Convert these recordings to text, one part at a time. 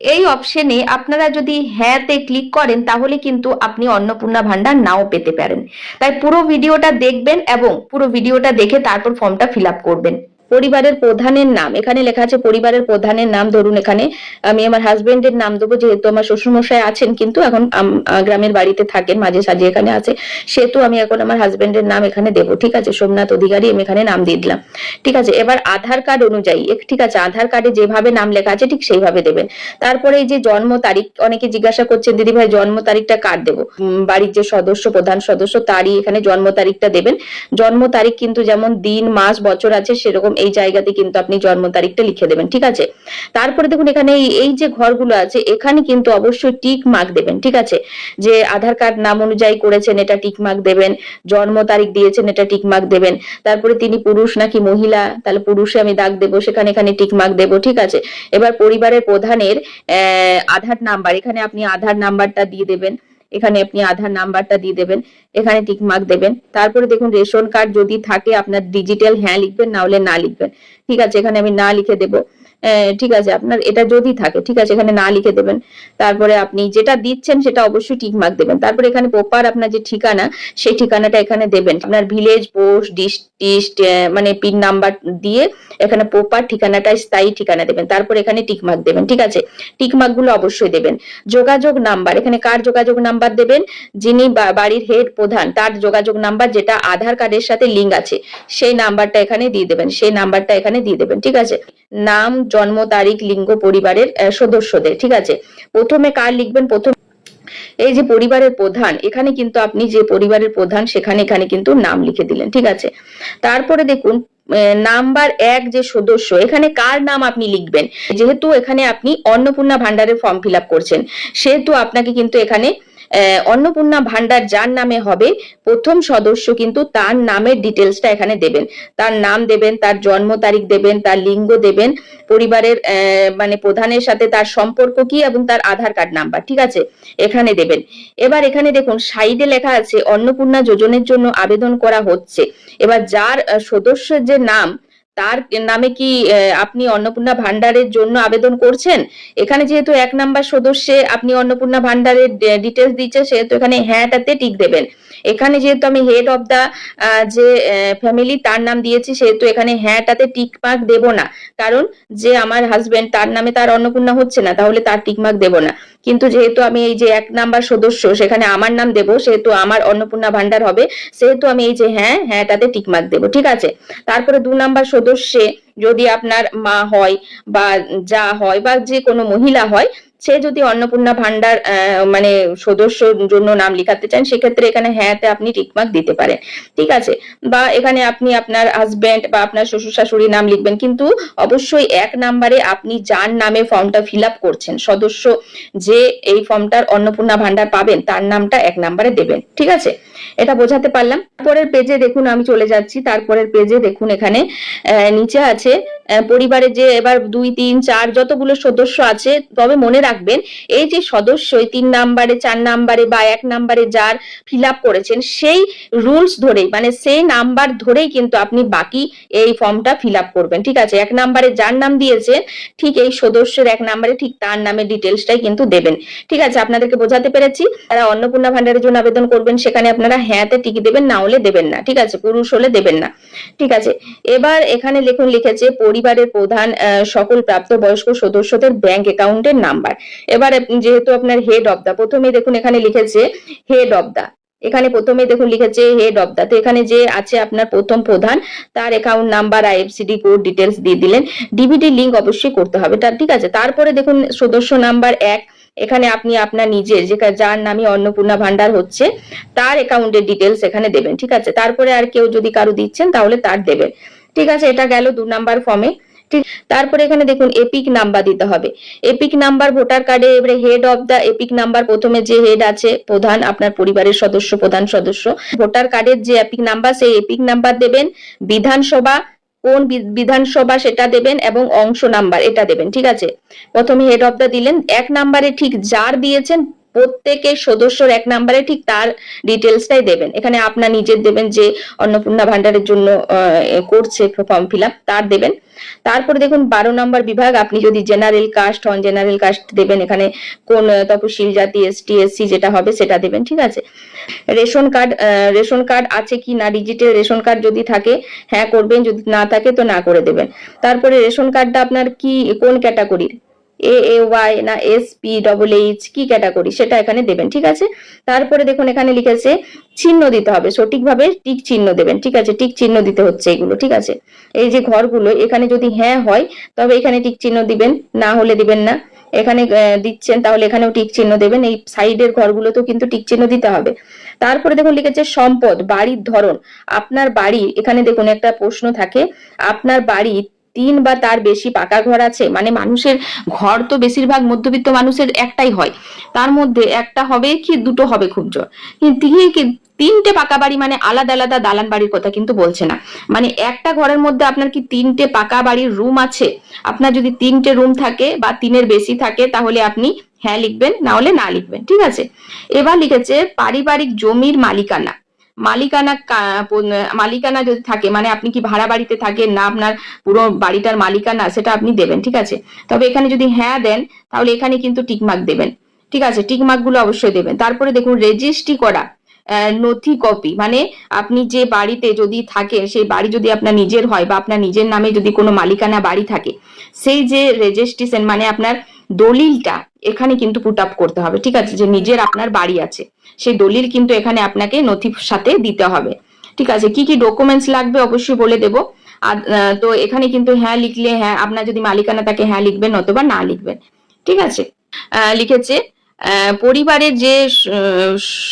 এই অপশনে আপনারা যদি হ্যাঁতে ক্লিক করেন তাহলে কিন্তু আপনি অন্নপূর্ণা ভান্ডার নাও পেতে পারেন। তাই পুরো ভিডিওটা দেখবেন এবং পুরো ভিডিওটা দেখে তারপর ফর্মটা ফিল আপ করবেন। পরিবারের প্রধানের নাম, এখানে লেখা আছে পরিবারের প্রধানের নাম। ধরুন এখানে আমি আমার হাজবেন্ডের নাম দেবো, যেহেতু আমার শ্বশুরমশাই আছেন কিন্তু এখন গ্রামের বাড়িতে থাকেন, মাঝে সাঝে এখানে আছে, সেহেতু আমি এখন আমার হাজবেন্ডের নাম এখানে দেবো। ঠিক আছে, সোমনাথ অধিকারী আমি এখানে নাম দিয়ে দিলাম। ঠিক আছে, এবার আধার কার্ড অনুযায়ী, ঠিক আছে, আধার কার্ডে যেভাবে নাম লেখা আছে ঠিক সেইভাবে দেবেন। তারপরে এই যে জন্ম তারিখ, অনেকে জিজ্ঞাসা করছেন দিদি ভাই জন্ম তারিখটা কার দেবো, বাড়ির যে সদস্য, প্রধান সদস্য, তারই এখানে জন্ম তারিখটা দেবেন। জন্ম তারিখ কিন্তু যেমন দিন মাস বছর আছে সেরকম এই জায়গাতে কিন্তু আপনি জন্ম তারিখটা লিখে দেবেন। ঠিক আছে, তারপরে দেখুন এখানে এই যে ঘরগুলো আছে এখানে কিন্তু অবশ্যই টিক মার্ক দেবেন। ঠিক আছে, যে আধার কার্ড নাম অনুযায়ী করেছেন এটা টিক মার্ক দেবেন, জন্ম তারিখ দিয়েছেন এটা টিক মার্ক দেবেন। তারপরে তিনি পুরুষ নাকি মহিলা, তাহলে পুরুষে আমি দাগ দেবো, সেখানে এখানে টিক মার্ক দেবো। ঠিক আছে, এবার পরিবারের প্রধানের আধার নাম্বার, এখানে আপনি আধার নাম্বারটা দিয়ে দেবেন, এখানে আপনি আধার নাম্বারটা দিয়ে দেবেন, এখানে টিক মার্ক দেবেন। তারপরে দেখুন রেশন কার্ড যদি থাকে আপনার ডিজিটাল হ্যাঁ লিখবেন, না হলে না লিখবেন। ঠিক আছে, এখানে আমি না লিখে দেবো। ঠিক আছে, আপনার এটা যদি থাকে, ঠিক আছে, এখানে না লিখে দেবেন। তারপরে আপনি যেটা দিচ্ছেন সেটা অবশ্যই টিক মার্ক দেবেন। তারপরে এখানে প্রপার আপনার যে ঠিকানা, সেই ঠিকানাটা এখানে দেবেন, আপনার ভিলেজ, পোস্ট, ডিস্ট্রিক্ট, মানে পিন নাম্বার দিয়ে এখানে প্রপার ঠিকানাটা, স্থায়ী ঠিকানা দেবেন। তারপর এখানে টিক মার্ক দেবেন। ঠিক আছে, টিক মার্ক গুলো অবশ্যই দেবেন। যোগাযোগ নাম্বার, এখানে কার যোগাযোগ নাম্বার দেবেন, যিনি বাড়ির হেড প্রধান তার যোগাযোগ নাম্বার, যেটা আধার কার্ডের সাথে লিঙ্ক আছে সেই নাম্বারটা এখানে দিয়ে দেবেন, সেই নাম্বারটা এখানে দিয়ে দেবেন। ঠিক আছে, নাম, জন্ম তারিখ, লিঙ্গ, পরিবারের সদস্যদের। ঠিক আছে, প্রথমে কার লিখবেন, প্রথম এই যে পরিবারের প্রধান, এখানে কিন্তু আপনি যে পরিবারের প্রধান সেখানে এখানে কিন্তু নাম লিখে দিলেন। ঠিক আছে, তারপরে দেখুন নাম্বার 1 যে সদস্য, এখানে কার নাম আপনি লিখবেন। যেহেতু এখানে আপনি অন্নপূর্ণা ভান্ডারের ফর্ম ফিল আপ করছেন, সেহেতু আপনাকে কিন্তু এখানে অন্নপূর্ণা ভান্ডার যার নামে হবে প্রথম সদস্য কিন্তু তার নামের ডিটেলসটা এখানে দেবেন, তার নাম দেবেন, তার জন্ম তারিখ দেবেন, তার লিঙ্গ দেবেন, পরিবারের মানে প্রধানের সাথে তার সম্পর্ক কি এবং তার আধার কার্ড নাম্বার। ঠিক আছে, এখানে দেবেন। এবার এখানে দেখুন সাইডে লেখা আছে অন্নপূর্ণা যোজনের জন্য আবেদন করা হচ্ছে। এবার যার সদস্যের যে নাম, তার নামে কি আপনি অন্নপূর্ণা ভান্ডারের জন্য আবেদন করছেন। এখানে যেহেতু 1 নাম্বার সদস্যে আপনি অন্নপূর্ণা ভান্ডারের ডিটেলস দিচ্ছে, সেহেতু এখানে হ্যাঁটাতে টিক দেবেন। এখানে যেহেতু আমি হেড অফ দা যে ফ্যামিলি তার নাম দিয়েছি, সেহেতু এখানে হ্যাঁটাতে টিক মার্ক দেব না, কারণ যে আমার হাজবেন্ড তার নামে তার অন্নপূর্ণা হচ্ছে না, তাহলে তার টিক মার্ক দেব না। কিন্তু যেহেতু আমি এই যে 1 নাম্বার সদস্য সেখানে আমার নাম দেব, সেহেতু আমার অন্নপূর্ণা ভান্ডার হবে, সেহেতু আমি এই যে হ্যাঁটাতে টিক মার্ক দেব। ঠিক আছে, তারপরে 2 নাম্বার সদস্যে যদি আপনার মা হয় বা যা হয় বা যে কোনো মহিলা হয়, সে যদি অন্নপূর্ণা ভান্ডার মানে সদস্যর জন্য নাম লিখাতে চান, সেক্ষেত্রে এখানে হ্যাঁতে আপনি টিকমার্ক দিতে পারেন। ঠিক আছে, বা এখানে আপনি আপনার হাজবেন্ড বা আপনার শ্বশুর শাশুড়ি নাম লিখবেন, কিন্তু অবশ্যই 1 নাম্বারে আপনি যার নামে ফর্মটা ফিল আপ করছেন, সদস্য যে এই ফর্মটার অন্নপূর্ণা ভান্ডার পাবেন তার নামটা 1 নাম্বারে দেবেন। ঠিক আছে, এটা বোঝাতে পারলাম। পরের পেজে দেখুন আমি চলে যাচ্ছি, তারপরের পেজে দেখুন এখানে নিচে আছে পরিবারের যে এবার 2, 3, 4 যতগুলো সদস্য আছে, তবে মনে রাখবেন এই যে সদস্য 3 নাম্বারে, 4 নাম্বারে বা 1 নাম্বারে যার ফিল আপ করেছেন সেই রুলস ধরেই, মানে সেই নাম্বার ধরেই কিন্তু আপনি বাকি এই ফর্মটা ফিল আপ করবেন। ঠিক আছে, 1 নাম্বারে যার নাম দিয়েছে ঠিক এই সদস্যের 1 নাম্বারে ঠিক তার নামের ডিটেলসটাই কিন্তু দেবেন। ঠিক আছে, আপনাদেরকে বোঝাতে পেরেছি। যারা অন্নপূর্ণা ভান্ডারের জন্য আবেদন করবেন সেখানে আপনারা হ্যাঁতে টিক দেবেন, না হলে দেবেন না। ঠিক আছে, পুরুষ হলে দেবেন না। ঠিক আছে, এবার এখানে লিখুন, লিখেছে পরিবারের প্রধান সকল প্রাপ্তবয়স্ক সদস্যদের ব্যাংক অ্যাকাউন্টের নাম্বার। এবার যেহেতু আপনার হেড অফ দা, প্রথমে দেখুন এখানে লিখেছে হেড অফ দা, এখানে প্রথমে দেখুন লিখেছে হেড অফ দা, তো এখানে যে আছে আপনার প্রথম প্রধান তার অ্যাকাউন্ট নাম্বার, আইএফসিডি কোড ডিটেলস দিয়ে দিলেন, ডিবিটি লিংক অবশ্যই করতে হবে তার। ঠিক আছে, তারপরে দেখুন সদস্য নাম্বার 1, এখানে আপনি আপনার নিজের যে যার নামে অন্নপূর্ণা ভান্ডার হচ্ছে তার অ্যাকাউন্টের ডিটেলস এখানে দেবেন। ঠিক আছে, তারপরে আর কেউ যদি কারো দিচ্ছেন তাহলে তার দেবেন। ঠিক আছে, এটা গেল 2 নাম্বার ফর্মে। ঠিক, তারপরে এখানে দেখুন এপিক নাম্বার দিতে হবে। এপিক নাম্বার ভোটার কার্ডে এবারে head of the EPIC number, প্রথমে যে হেড আছে প্রধান আপনার পরিবারের সদস্য, প্রধান সদস্য, ভোটার কার্ডের যে এপিক নাম্বার সেই এপিক নাম্বার দেবেন, বিধানসভা কোন বিধানসভা সেটা দেবেন এবং অংশ নাম্বার এটা দেবেন। ঠিক আছে, প্রথমে হেড অফ দা দিলেন, 1 নাম্বারে ঠিক যার দিয়েছেন প্রত্যেকের সদস্যর 1 নম্বরে ঠিক তার ডিটেলসটাই দেবেন। এখানে আপনার নিজের দেবেন যে অন্নপূর্ণা ভান্ডারের জন্য করছে ফর্ম ফিল আপ, তার দেবেন। তারপরে দেখুন 12 নম্বর বিভাগ, আপনি যদি জেনারেল কাস্ট হন জেনারেল কাস্ট দেবেন, এখানে কোন তপশিল জাতি এসটি এসসি যেটা হবে সেটা দেবেন, ঠিক আছে। রেশন কার্ড আছে কি না, ডিজিটাল রেশন কার্ড যদি থাকে হ্যাঁ করবেন, যদি না থাকে তো না করে দেবেন। তারপরে রেশন কার্ডটা আপনার কি কোন ক্যাটাগরির, AAY না SPHH কি ক্যাটাগরি সেটা এখানে দেবেন, ঠিক আছে। তারপরে দেখুন এখানে লিখেছে চিহ্ন দিতে হবে, সঠিকভাবে টিক চিহ্ন দেবেন, ঠিক আছে। টিক চিহ্ন দিতে হচ্ছে এগুলো, ঠিক আছে। এই যে ঘরগুলো এখানে যদি হ্যাঁ হয় তবে এখানে টিক চিহ্ন দিবেন, না হলে দিবেন না। এখানে দিচ্ছেন তাহলে এখানেও টিক চিহ্ন দেবেন, এই সাইডের ঘরগুলোতেও কিন্তু টিক চিহ্ন দিতে হবে। তারপরে দেখুন লিখেছে সম্পদ, বাড়ির ধরন, আপনার বাড়ি, এখানে দেখুন একটা প্রশ্ন থাকে, আপনার বাড়ি 3 বা তার বেশি পাকা ঘর আছে, মানে মানুষের ঘর তো বেশিরভাগ মধ্যবিত্ত মানুষের একটাই হয়, তার মধ্যে একটা হবে কি দুটো হবে খুব জোর, কিন্তু 3টে পাকা বাড়ি মানে আলাদা আলাদা দালান বাড়ির কথা কিন্তু বলছে না, মানে একটা ঘরের মধ্যে আপনার কি 3টে পাকা বাড়ির রুম আছে, আপনার যদি 3টে রুম থাকে বা 3-এর বেশি থাকে তাহলে আপনি হ্যাঁ লিখবেন, না হলে না লিখবেন, ঠিক আছে। এবার লিখেছে পারিবারিক জমির মালিকানা, মালিকানা যদি থাকে মানে আপনি কি ভাড়া বাড়িতে থাকেন না আপনার পুরো বাড়িটার মালিকানা, সেটা আপনি দেবেন, ঠিক আছে। তবে এখানে যদি হ্যাঁ দেন তাহলে এখানে কিন্তু টিকমার্ক দেবেন, ঠিক আছে। টিকমার্ক গুলো অবশ্যই দেবেন। তারপরে দেখুন রেজিস্ট্রি করা নথি কপি, মানে আপনি যে বাড়িতে যদি থাকেন সেই বাড়ি যদি আপনার নিজের হয় বা আপনার নিজের নামে যদি কোনো মালিকানা বাড়ি থাকে, সেই যে রেজিস্ট্রেশন মানে আপনার দলিলটা এখানে কিন্তু পুট আপ করতে হবে, ঠিক আছে। যে নিজের আপনার বাড়ি আছে সেই দলিল কিন্তু এখানে আপনাকে নথির সাথে দিতে হবে, ঠিক আছে। কি কি ডকুমেন্টস লাগবে অবশ্যই বলে দেব। আর তো এখানে কিন্তু হ্যাঁ লিখলে হ্যাঁ, আপনার যদি মালিকানা থাকে হ্যাঁ লিখবেন, অথবা না লিখবেন, ঠিক আছে। লিখেছে পরিবারের যে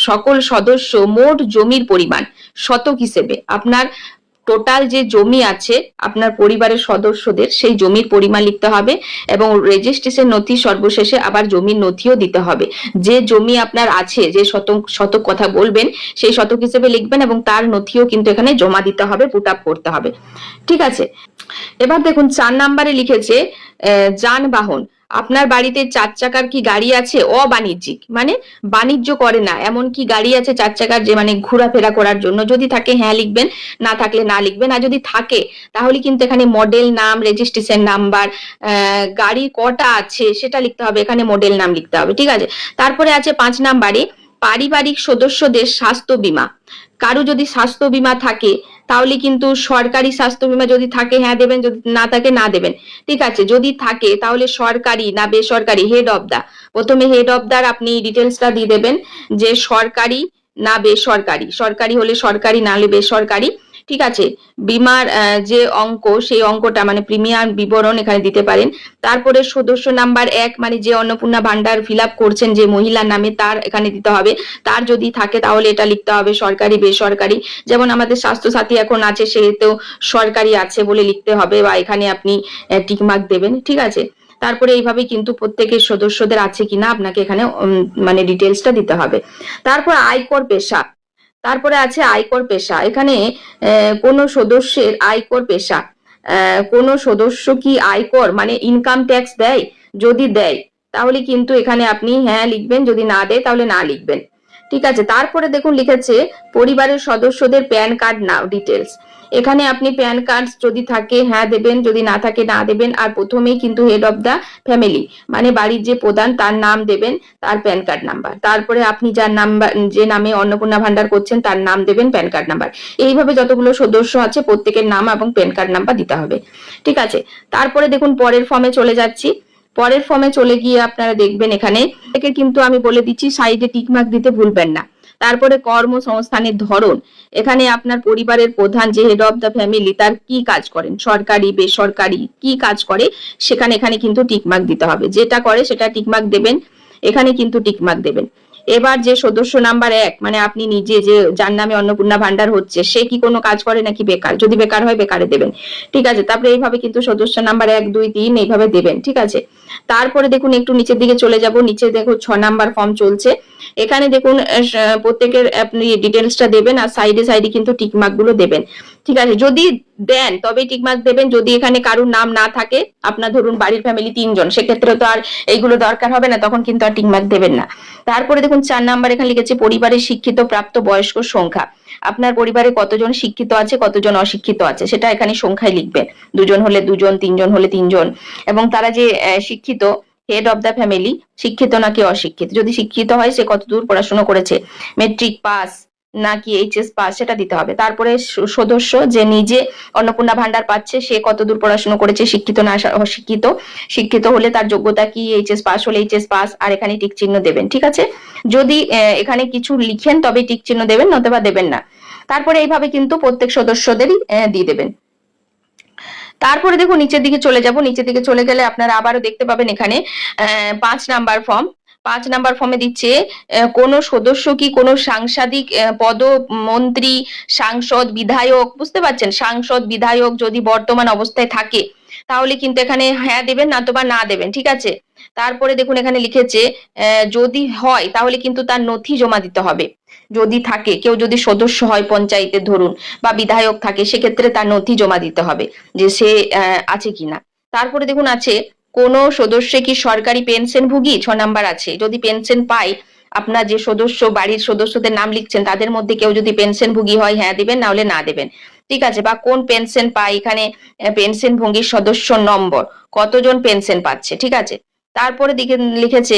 সকল সদস্য মোট জমির পরিমাণ শতক হিসেবে, আপনার টোটাল যে জমি আছে আপনার পরিবারের সদস্যদের সেই জমির পরিমাণ লিখতে হবে, এবং রেজিস্ট্রেশন নথি সর্বশেষে আবার জমির নথিও দিতে হবে। যে জমি আপনার আছে, যে শতক কথা বলবেন সেই শতক হিসেবে লিখবেন, এবং তার নথিও কিন্তু এখানে জমা দিতে হবে, পুট আপ করতে হবে, ঠিক আছে। এবার দেখুন 4 নম্বরে লিখেছে যানবাহন, আপনার বাড়িতে 4 চাকার কি গাড়ি আছে, অবাণিজ্যিক মানে বাণিজ্য করে না এমন কি গাড়ি আছে 4 চাকার, যে মানে ঘোরাফেরা করার জন্য, যদি থাকে হ্যাঁ লিখবেন, না থাকলে না লিখবেন। আর যদি থাকে তাহলে কিন্তু এখানে মডেল নাম, রেজিস্ট্রেশন নাম্বার, গাড়ি কটা আছে সেটা লিখতে হবে, এখানে মডেল নাম লিখতে হবে, ঠিক আছে। তারপরে আছে 5 নম্বরে পারিবারিক সদস্যদের স্বাস্থ্য বীমা, কারো যদি স্বাস্থ্য বীমা থাকে তাহলে কিন্তু সরকারি স্বাস্থ্য বীমা যদি থাকে হ্যাঁ দেবেন, যদি না থাকে না দেবেন, ঠিক আছে। যদি থাকে তাহলে সরকারি না বেসরকারি, হেড অফ দা, প্রথমে হেড অফ দার আপনি ডিটেলসটা দিয়ে দেবেন যে সরকারি না বেসরকারি, সরকারি হলে সরকারি, না হলে বেসরকারি, ঠিক আছে। বীমার যে অঙ্ক সেই অঙ্কটা মানে প্রিমিয়াম বিবরণ এখানে দিতে পারেন। তারপরে সদস্য নাম্বার 1 মানে যে অন্নপূর্ণা ভান্ডার ফিল আপ করছেন যে মহিলার নামে, তার এখানে দিতে হবে, তার যদি থাকে তাহলে এটা লিখতে হবে সরকারি বেসরকারি, যেমন আমাদের স্বাস্থ্য সাথী এখন আছে সেহেতু সরকারি আছে বলে লিখতে হবে, বা এখানে আপনি টিকমার্ক দেবেন, ঠিক আছে। তারপরে এইভাবে কিন্তু প্রত্যেকের সদস্যদের আছে কিনা আপনাকে এখানে মানে ডিটেলসটা দিতে হবে। তারপর আয়কর পেশা, তারপরে আছে আয়কর পেশা, এখানে কোনো সদস্যের আয়কর পেশা, কোনো সদস্য কি আয়কর মানে ইনকাম ট্যাক্স দেয়, যদি দেয় তাহলে কিন্তু এখানে আপনি হ্যাঁ লিখবেন, যদি না দেয় তাহলে না লিখবেন, ঠিক আছে। তারপরে দেখুন লিখেছে পরিবারের সদস্যদের প্যান কার্ড নাও ডিটেলস, এখানে আপনি প্যান কার্ড যদি থাকে হ্যাঁ দেবেন, যদি না থাকে না দেবেন। আর প্রথমেই কিন্তু হেড অফ দা ফ্যামিলি মানে বাড়ির যে প্রধান তার নাম দেবেন, তার প্যান কার্ড নাম্বার, তারপরে আপনি যার নাম্বার যে নামে অন্নপূর্ণা ভান্ডার করছেন তার নাম দেবেন, প্যান কার্ড নাম্বার, এইভাবে যতগুলো সদস্য আছে প্রত্যেকের নাম এবং প্যান কার্ড নাম্বার দিতে হবে, ঠিক আছে। তারপরে দেখুন পরের ফর্মে চলে যাচ্ছি। পরের ফর্মে চলে গিয়ে আপনারা দেখবেন এখানে থেকে কিন্তু আমি বলে দিচ্ছি সাইডে টিকমার্ক দিতে ভুলবেন না। তারপরে কর্মসংস্থানের ধরন, এখানে আপনার পরিবারের প্রধান যে হেড অফ দ্য ফ্যামিলি তার কি কাজ করেন, সরকারি বেসরকারি কি কাজ করে সেখানে এখানে কিন্তু টিকমার্ক দিতে হবে, যেটা করে সেটা টিকমার্ক দেবেন, এখানে কিন্তু টিকমার্ক দেবেন। এবার যে সদস্য নাম্বার 1 মানে আপনি নিজে যে যার নামে অন্নপূর্ণা ভান্ডার হচ্ছে সে কি কোনো কাজ করে নাকি বেকার, যদি বেকার হয় বেকারে দেবেন, ঠিক আছে। তারপরে এইভাবে কিন্তু সদস্য নাম্বার 1 2 3 এইভাবে দেবেন, ঠিক আছে। তারপরে দেখুন একটু নিচের দিকে চলে যাব, নিচে দেখো 6 নাম্বার ফর্ম চলছে, এখানে দেখুন প্রত্যেকের আপনি ডিটেলসটা দেবেন আর সাইডে সাইডে কিন্তু টিকমার্ক গুলো দেবেন। ঠিক আছে, যদি দেন তবে টিকমার্ক দেবেন। যদি এখানে কারুর নাম না থাকে, আপনার ধরুন বাড়ির ফ্যামিলি 3 জন, সেক্ষেত্রে তো আর এইগুলো দরকার হবে না, তখন কিন্তু আর টিকমার্ক দেবেন না। তারপরে দেখুন 4 নাম্বার এখানে লিখেছে পরিবারের শিক্ষিত প্রাপ্ত বয়স্ক সংখ্যা। আপনার পরিবারে কতজন শিক্ষিত আছে, কতজন অশিক্ষিত আছে, সেটা এখানে সংখ্যায় লিখবেন। 2 জন হলে 2 জন, 3 জন হলে 3 জন, এবং তারা যে শিক্ষিত, হেড অফ দ্য ফ্যামিলি শিক্ষিত নাকি অশিক্ষিত, যদি শিক্ষিত হয় সে কতদূর পড়াশোনা করেছে, মেট্রিক পাস নাকি এইচএস পাস, সেটা দিতে হবে। তারপরে সদস্য যে নিজে অন্নপূর্ণা ভান্ডার পাচ্ছে সে কতদূর পড়াশোনা করেছে, শিক্ষিত না অশিক্ষিত, শিক্ষিত হলে তার যোগ্যতা কি, এইচএস পাস হলে এইচএস পাস, আর এখানে টিক চিহ্ন দেবেন। ঠিক আছে, যদি এখানে কিছু লিখেন তবে টিক চিহ্ন দেবেন, নতুবা দেবেন না। তারপরে এইভাবে কিন্তু প্রত্যেক সদস্যদেরই দিয়ে দেবেন। তারপরে দেখুন নিচের দিকে চলে যাব, নিচের দিকে চলে গেলে আপনারা আবারও দেখতে পাবেন এখানে 5 নাম্বার ফর্ম। 5 নাম্বার ফর্মে দিচ্ছে কোন সদস্য কি কোনো সাংসাদিক পদ, মন্ত্রী, সাংসদ, বিধায়ক, বুঝতে পারছেন, সাংসদ বিধায়ক যদি বর্তমান অবস্থায় থাকে তাহলে কিন্তু এখানে হ্যাঁ দেবেন, নতুবা না দেবেন। ঠিক আছে, তারপরে দেখুন এখানে লিখেছে যদি হয় তাহলে কিন্তু তার নথি জমা দিতে হবে। যদি থাকে, কেউ যদি সদস্য হয় পঞ্চায়েতের ধরুন, বা বিধায়ক থাকে, সেক্ষেত্রে তার নথি জমা দিতে হবে যে সে আছে কিনা। তারপরে দেখুন আছে কোন সদস্য কি সরকারি পেনশনভোগী, 6 নাম্বার আছে। যদি পেনশন পায়, আপনার যে সদস্য, বাড়ির সদস্যদের নাম লিখছেন তাদের মধ্যে কেউ যদি পেনশনভোগী হয় হ্যাঁ দিবেন, না হলে না দেবেন। ঠিক আছে, বা কোন পেনশন পায়, এখানে পেনশনভোগীর সদস্য নম্বর, কতজন পেনশন পাচ্ছে। ঠিক আছে, তারপরে দিকে লিখেছে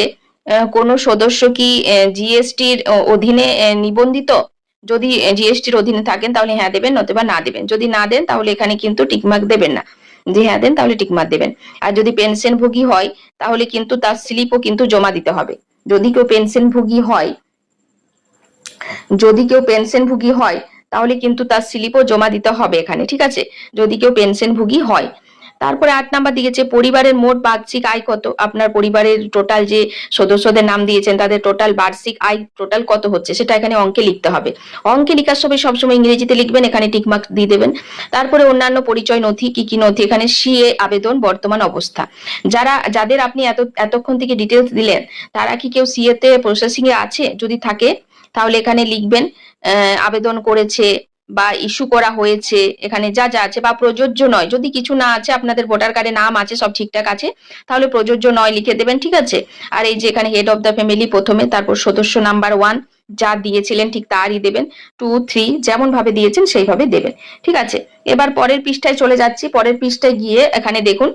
কোন সদস্য কি জিএসটির অধীনে নিবন্ধিত, যদি জিএসটির অধীনে থাকেন তাহলে হ্যাঁ দেবেন, নতুবা না দেবেন। যদি না দেন তাহলে এখানে কিন্তু টিকমার্ক দেবেন না, যে হ্যাঁ দেন তাহলে টিকমার্ক দেবেন। আর যদি পেনশনভোগী হয় তাহলে কিন্তু তার স্লিপও কিন্তু জমা দিতে হবে। যদি কেউ পেনশনভোগী হয়, যদি কেউ পেনশনভোগী হয় তাহলে কিন্তু তার স্লিপও জমা দিতে হবে এখানে। ঠিক আছে, যদি কেউ পেনশনভোগী হয়। তারপরে 8 নাম্বার দিয়েছে পরিবারের মোট বার্ষিক আয় কত। আপনার পরিবারের টোটাল যে সদস্যদের নাম দিয়েছেন তাদের টোটাল বার্ষিক আয় টোটাল কত হচ্ছে, সেটা এখানে অঙ্কে লিখতে হবে। অঙ্কে লেখার সময় সবসময় ইংরেজিতে লিখবেন, এখানে টিকমার্ক দিয়ে দেবেন। তারপরে অন্যান্য পরিচয় নথি, কি কি নথি, এখানে সিএ আবেদন বর্তমান অবস্থা। যাদের আপনি এতক্ষণ থেকে ডিটেলস দিলেন, তারা কি কেউ সিএ তে প্রসেসিং এ আছে, যদি থাকে তাহলে এখানে লিখবেন আবেদন করেছে বা ইস্যু করা হয়েছে, এখানে যা যা আছে, বা প্রযোজ্য নয়, যদি কিছু না আছে, আপনাদের ভোটার কার্ডে নাম আছে, সব ঠিকঠাক আছে, তাহলে প্রযোজ্য নয় লিখে দেবেন। ঠিক আছে, আর এই যে এখানে হেড অফ দ্য ফ্যামিলি প্রথমে, তারপর সদস্য নাম্বার 1 যা দিয়েছিলেন ঠিক তারই দেবেন, 2 3 যেমন ভাবে দিয়েছেন সেইভাবে দেবেন। ঠিক আছে, এবার পরের পৃষ্ঠায় চলে যাচ্ছি। পরের পৃষ্ঠায় গিয়ে এখানে দেখুন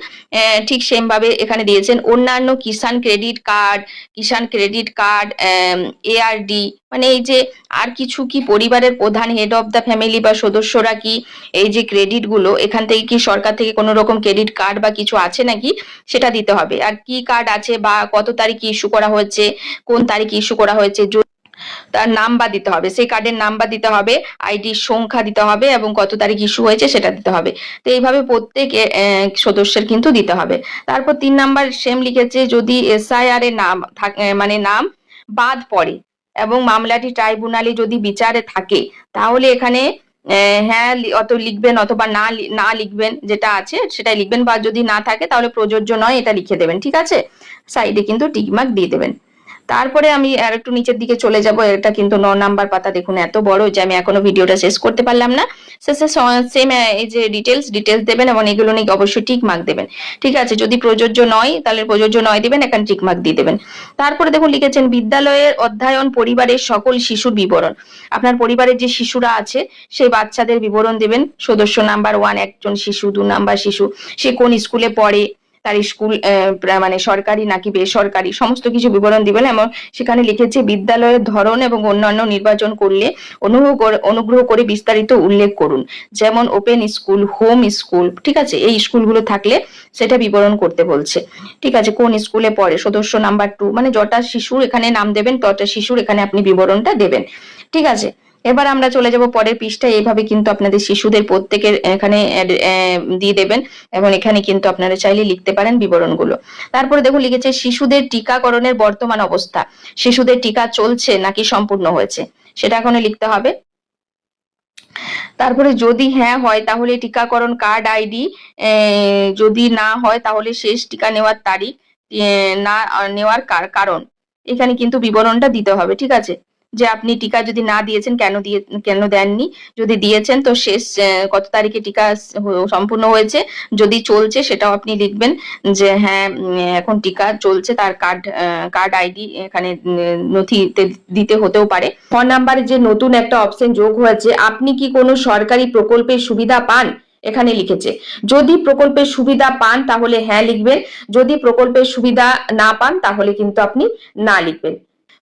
ঠিক সেম ভাবে এখানে দিয়েছেন অন্যান্য কিষাণ ক্রেডিট কার্ড, কিষাণ ক্রেডিট কার্ড, এআরডি, মানে এই যে আর কিছু কি পরিবারের প্রধান, হেড অফ দ্য ফ্যামিলি বা সদস্যরা কি এই যে ক্রেডিট গুলো, এখান থেকে কি সরকার থেকে কোনো রকম ক্রেডিট কার্ড বা কিছু আছে নাকি, সেটা দিতে হবে। আর কি কার্ড আছে বা কত তারিখ ইস্যু করা হয়েছে, কোন তারিখ ইস্যু করা হয়েছে, তার নাম্বার দিতে হবে, সেই কার্ডের নাম্বার দিতে হবে, আইডির সংখ্যা দিতে হবে, এবং কত তারিখ ইস্যু হয়েছে সেটা দিতে হবে। তো এইভাবে প্রত্যেক সদস্যের কিন্তু দিতে হবে। তারপর 3 নাম্বার সেম লিখেছে যদি এসআইআর এর নাম মানে নাম বাদ পড়ে এবং মামলাটি ট্রাইব্যুনালে যদি বিচারে থাকে, তাহলে এখানে হ্যাঁ অত লিখবেন, অথবা না লিখবেন, যেটা আছে সেটাই লিখবেন, বা যদি না থাকে তাহলে প্রযোজ্য নয় এটা লিখে দেবেন। ঠিক আছে, সাইডে কিন্তু টিকমার্ক দিয়ে দেবেন। তারপরে আমি আর একটু নিচের দিকে চলে যাব। এটা কিন্তু 9 নাম্বার পাতা, দেখুন এত বড় যে আমি এখনো ভিডিওটা শেষ করতে পারলাম না। শেষে সেম এই যে ডিটেলস দেবেন, এবং এগুলো নিয়ে অবশ্যই টিক মার্ক দেবেন। ঠিক আছে, যদি প্রযোজ্য নয় তাহলে প্রযোজ্য নয় দিবেন, এখানে টিক মার্ক দিয়ে দেবেন। তারপরে দেখুন লিখেছেন বিদ্যালয়ের অধ্যয়ন পরিবারের সকল শিশুর বিবরণ। আপনার পরিবারের যে শিশুরা আছে সেই বাচ্চাদের বিবরণ দেবেন। সদস্য নাম্বার 1 একজন শিশু, 2 নাম্বার শিশু, সে কোন স্কুলে পড়ে, তার স্কুল মানে সরকারি নাকি বেসরকারি, সমস্ত কিছু বিবরণ দিবেন। এবং সেখানে লিখেছে বিদ্যালয়ের ধরন এবং অন্যান্য নির্বাচন করলে অনুগ্রহ করে বিস্তারিত উল্লেখ করুন, যেমন ওপেন স্কুল, হোম স্কুল। ঠিক আছে, এই স্কুলগুলো থাকলে সেটা বিবরণ করতে বলছে। ঠিক আছে, কোন স্কুলে পড়ে, সদস্য নাম্বার 2, মানে যটা শিশুর এখানে নাম দেবেন তটা শিশুর এখানে আপনি বিবরণটা দেবেন। ঠিক আছে, এবার আমরা চলে যাব পরের পৃষ্ঠায়। এইভাবে কিন্তু আপনাদের শিশুদের প্রত্যেকের এখানে দিয়ে দেবেন, এবং এখানে কিন্তু আপনারা চাইলে লিখতে পারেন বিবরণগুলো। তারপরে দেখুন লিখেছে শিশুদের টিকাকরণের বর্তমান অবস্থা, শিশুদের টিকা চলছে নাকি সম্পূর্ণ হয়েছে, সেটা এখানে লিখতে হবে। তারপরে যদি হ্যাঁ হয় তাহলে টিকাকরণ কার্ড আইডি, যদি না হয় তাহলে শেষ টিকা নেওয়ার তারিখ, না নেওয়ার কারণ, এখানে কিন্তু বিবরণটা দিতে হবে, ঠিক আছে, যে আপনি টিকা যদি না দিয়েছেন কেন দেননি, যদি দিয়েছেন তো শেষ কত তারিখে টিকা সম্পূর্ণ হয়েছে, যদি চলছে সেটাও আপনি লিখবেন যে হ্যাঁ এখন টিকা চলছে, তার কার্ড আইডি এখানে নথিতে দিতে হতেও পারে। ফোন নাম্বারে যে নতুন একটা অপশন যোগ হয়েছে, আপনি কি কোনো সরকারি প্রকল্পের সুবিধা পান, এখানে লিখেছে। যদি প্রকল্পের সুবিধা পান তাহলে হ্যাঁ লিখবেন, যদি প্রকল্পের সুবিধা না পান তাহলে কিন্তু আপনি না লিখবেন।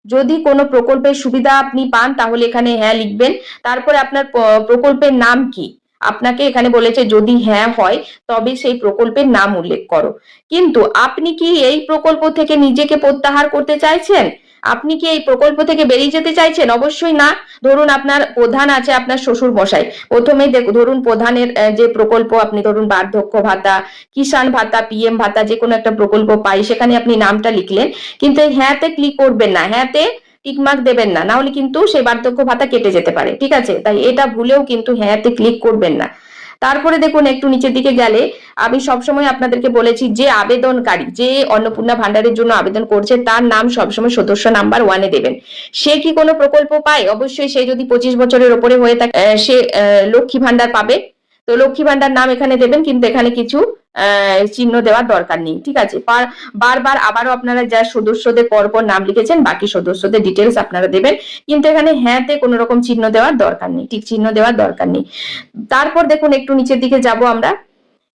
যদি কোনো প্রকল্পের সুবিধা আপনি পান তাহলে এখানে হ্যাঁ লিখবেন। তারপরে আপনার প্রকল্পের নাম কি, আপনাকে এখানে বলেছে যদি হ্যাঁ হয় তবে সেই প্রকল্পের নাম উল্লেখ করো। কিন্তু আপনি কি এই প্রকল্প থেকে নিজেকে প্রত্যাহার করতে চাইছেন, আপনি কি এই প্রকল্প থেকে বেরিয়ে যেতে চাইছেন? অবশ্যই না। ধরুন আপনার প্রধান আছে আপনার শ্বশুর মশাই, প্রথমেই ধরুন প্রধানের যে প্রকল্প, আপনি ধরুন বার্ধক্য ভাতা, কিষাণ ভাতা, পিএম ভাতা, যে কোনো একটা প্রকল্প পাই, সেখানে আপনি নামটা লিখলেন, কিন্তু এই হ্যাঁতে ক্লিক করবেন না, হ্যাঁতে টিকমার্ক দেবেন না, না হলে কিন্তু সেই বার্ধক্য ভাতা কেটে যেতে পারে, ঠিক আছে, তাই এটা ভুলেও কিন্তু হ্যাঁতে ক্লিক করবেন না। তারপরে দেখুন একটু নিচের দিকে গেলে, আমি সবসময় আপনাদেরকে বলেছি যে আবেদনকারী, যে অন্নপূর্ণা ভান্ডারের জন্য আবেদন করছে, তার নাম সবসময় সদস্য নাম্বার 1-এ দেবেন। সে কি কোনো প্রকল্প পায়? অবশ্যই সে যদি 25 বছরের ওপরে হয়ে থাকে সে লক্ষ্মী ভান্ডার পাবে, তো লক্ষ্মী ভান্ডার নাম এখানে দেবেন, কিন্তু এখানে কিছু চিহ্ন দেওয়ার দরকার নেই, ঠিক আছে। বারবার আবারও আপনারা যা সদস্যদের পরপর নাম লিখেছেন বাকি সদস্যদের ডিটেলস আপনারা দেবেন, কিন্তু এখানে হ্যাঁতে কোনো রকম চিহ্ন দেওয়ার দরকার নেই, ঠিক চিহ্ন দেওয়ার দরকার নেই। তারপর দেখুন একটু নিচের দিকে যাব আমরা,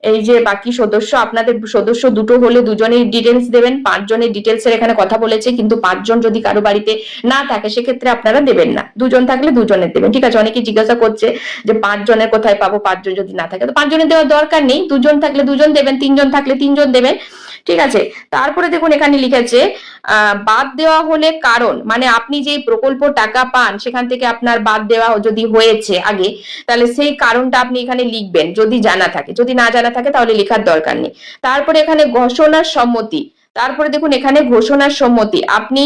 এই যে বাকি সদস্য, আপনাদের সদস্য দুটো হলে দুজনের ডিটেলস দেবেন, 5 জনের ডিটেলস এর এখানে কথা বলেছে, কিন্তু 5 জন যদি কারো বাড়িতে না থাকে সেক্ষেত্রে আপনারা দেবেন না, 2 জন থাকলে 2 জনের দেবেন, ঠিক আছে। অনেকে জিজ্ঞাসা করছে যে 5 জনের কোথায় পাবো, 5 জন যদি না থাকে, তো 5 জনের দেওয়ার দরকার নেই, 2 জন থাকলে 2 জন দেবেন, 3 জন থাকলে 3 জন দেবেন, ঠিক আছে। তারপরে দেখুন এখানে লিখেছে বাদ দেওয়া হলে কারণ, মানে আপনি যে প্রকল্প টাকা পান সেখান থেকে আপনার বাদ দেওয়া যদি হয়েছে আগে, তাহলে সেই কারণটা আপনি এখানে লিখবেন যদি জানা থাকে, যদি না জানা থাকে তাহলে লেখার দরকার নেই। তারপরে এখানে ঘোষণার সম্মতি, তারপরে দেখুন এখানে ঘোষণার সম্মতি, আপনি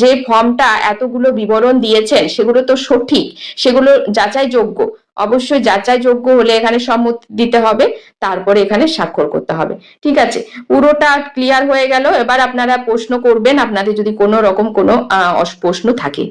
যে ফর্মটা এতগুলো বিবরণ দিয়েছেন সেগুলো তো সঠিক, সেগুলো যাচাইযোগ্য, অবশ্যই যাচাইযোগ্য হলে এখানে সম্মতি দিতে হবে, তারপরে এখানে স্বাক্ষর করতে হবে, ঠিক আছে। পুরোটা ক্লিয়ার হয়ে গেল। এবার আপনারা প্রশ্ন করবেন আপনাদের যদি কোনো রকম কোনো প্রশ্ন থাকে।